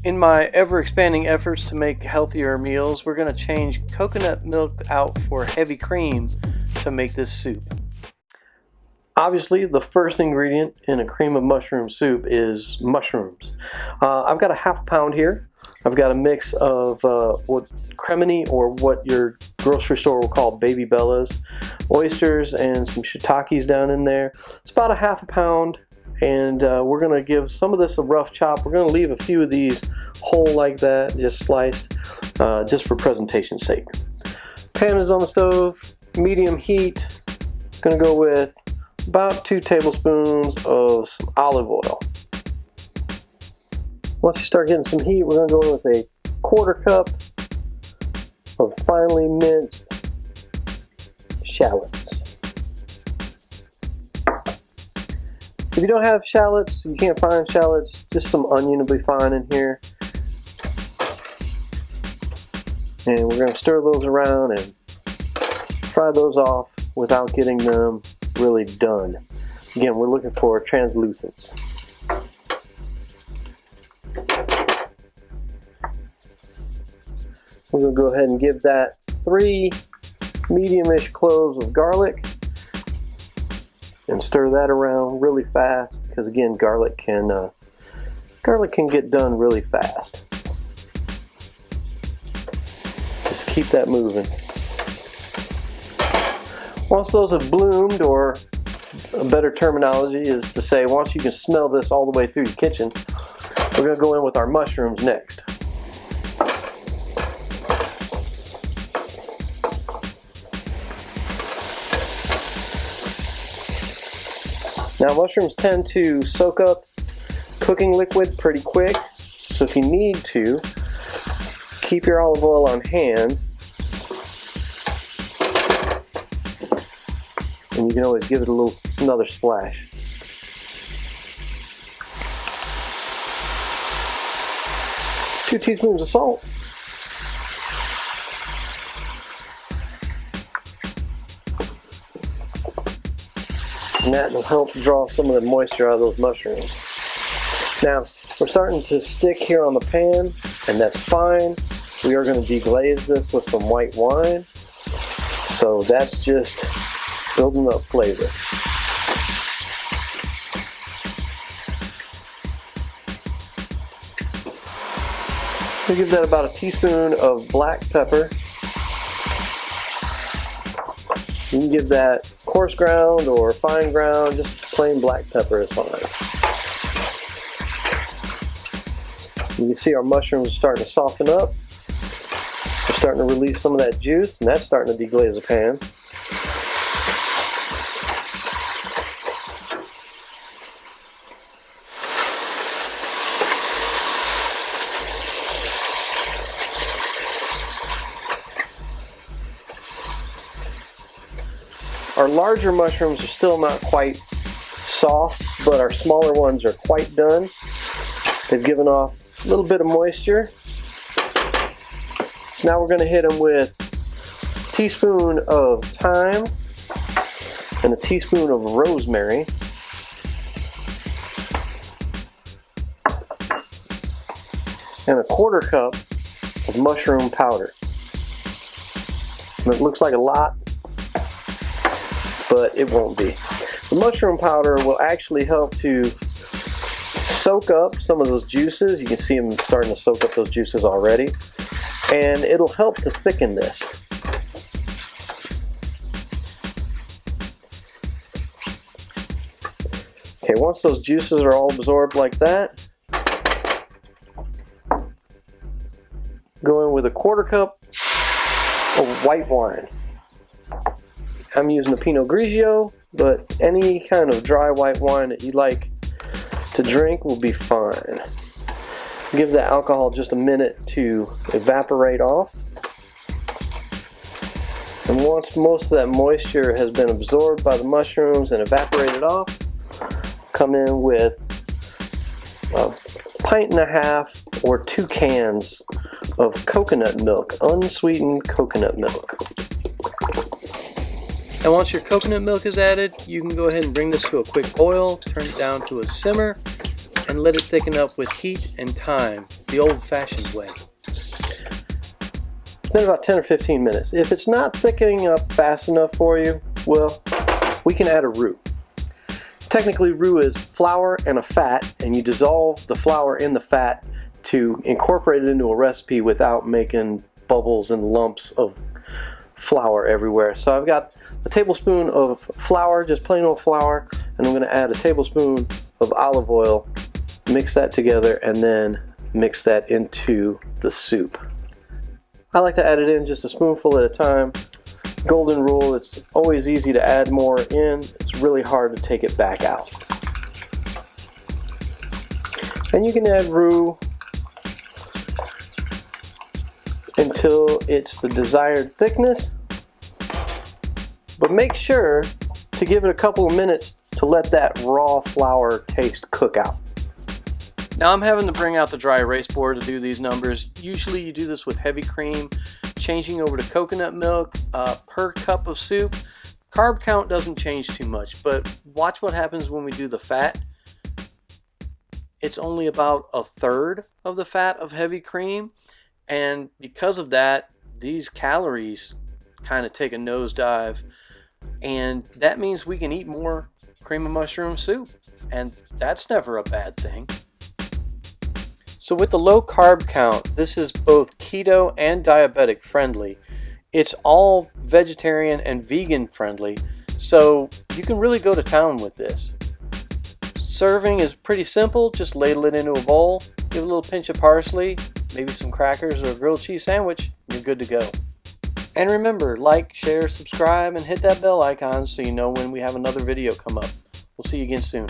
In my ever-expanding efforts to make healthier meals, we're going to change coconut milk out for heavy cream to make this soup. Obviously, the first ingredient in a cream of mushroom soup is mushrooms. I've got a half pound here. I've got a mix of what cremini, or what your grocery store will call baby bellas, oysters, and some shiitakes down in there. It's about a half a pound. And we're going to give some of this a rough chop. We're going to leave a few of these whole like that, just sliced, just for presentation's sake. Pan is on the stove, medium heat. Going to go with about 2 tablespoons of some olive oil. Once you start getting some heat, we're going to go in with a 1/4 cup of finely minced shallots. If you don't have shallots, you can't find shallots, just some onion will be fine in here. And we're going to stir those around and fry those off without getting them really done. Again, we're looking for translucence. We're going to go ahead and give that 3 medium-ish cloves of garlic. And stir that around really fast, because again, garlic can get done really fast. Just keep that moving. Once those have bloomed, or a better terminology is to say, once you can smell this all the way through your kitchen, we're going to go in with our mushrooms next. Now, mushrooms tend to soak up cooking liquid pretty quick, so if you need to, keep your olive oil on hand, and you can always give it another splash. Two teaspoons of salt. And that will help draw some of the moisture out of those mushrooms. Now, we're starting to stick here on the pan, and that's fine. We are going to deglaze this with some white wine. So that's just building up flavor. We'll give that about a teaspoon of black pepper. You can give that coarse ground or fine ground, just plain black pepper is fine. You can see our mushrooms are starting to soften up. They're starting to release some of that juice, and that's starting to deglaze the pan. Our larger mushrooms are still not quite soft, but our smaller ones are quite done. They've given off a little bit of moisture. So now we're going to hit them with a teaspoon of thyme and a teaspoon of rosemary. And a 1/4 cup of mushroom powder. And it looks like a lot, but it won't be. The mushroom powder will actually help to soak up some of those juices. You can see them starting to soak up those juices already. And it'll help to thicken this. Okay, once those juices are all absorbed like that, go in with a 1/4 cup of white wine. I'm using a Pinot Grigio, but any kind of dry white wine that you like to drink will be fine. Give the alcohol just a minute to evaporate off. And once most of that moisture has been absorbed by the mushrooms and evaporated off, come in with a 1.5 pints or 2 cans of coconut milk, unsweetened coconut milk. And once your coconut milk is added, you can go ahead and bring this to a quick boil, turn it down to a simmer, and let it thicken up with heat and time, the old-fashioned way. Spend about 10 or 15 minutes. If it's not thickening up fast enough for you, well, we can add a roux. Technically, roux is flour and a fat, and you dissolve the flour in the fat to incorporate it into a recipe without making bubbles and lumps of flour everywhere. So I've got a tablespoon of flour, just plain old flour, and I'm going to add a tablespoon of olive oil, mix that together, and then mix that into the soup. I like to add it in just a spoonful at a time. Golden rule, it's always easy to add more in, it's really hard to take it back out. And you can add roux until it's the desired thickness, but make sure to give it a couple of minutes to let that raw flour taste cook out. Now I'm having to bring out the dry erase board to do these numbers. Usually you do this with heavy cream, changing over to coconut milk per cup of soup. Carb count doesn't change too much, but watch what happens when we do the fat. It's only about a third of the fat of heavy cream, and because of that, these calories kind of take a nosedive, and that means we can eat more cream of mushroom soup, and that's never a bad thing. So with the low carb count, this is both keto and diabetic friendly. It's all vegetarian and vegan friendly, so you can really go to town with this. Serving is pretty simple, just ladle it into a bowl, give a little pinch of parsley, maybe some crackers or a grilled cheese sandwich, you're good to go. And remember, like, share, subscribe, and hit that bell icon so you know when we have another video come up. We'll see you again soon.